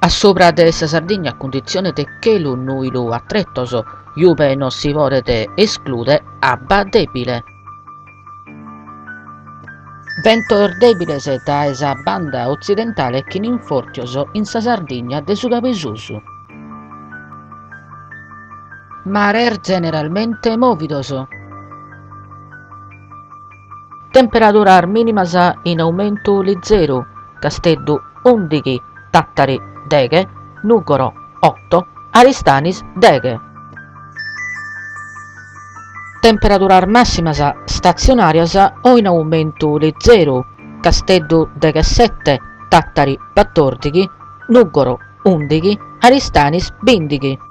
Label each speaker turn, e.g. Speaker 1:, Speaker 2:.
Speaker 1: A sopra de sa Sardigna a condizione de che lu nui lu attrettoso, iube non si volete esclude abba debile. Ventor debiles da esa banda occidentale che ninfortioso in sa Sardigna de su cabesusu. Marer generalmente movidoso. Temperatura minimas in aumento li 0, Casteddu 11, Tattari deghe, Nugoro 8, Aristanis deghe. Temperatura massimas stazionarias o in aumento li 0, Casteddu deghe 7, Tattari 14, Nugoro 11, Aristanis 20.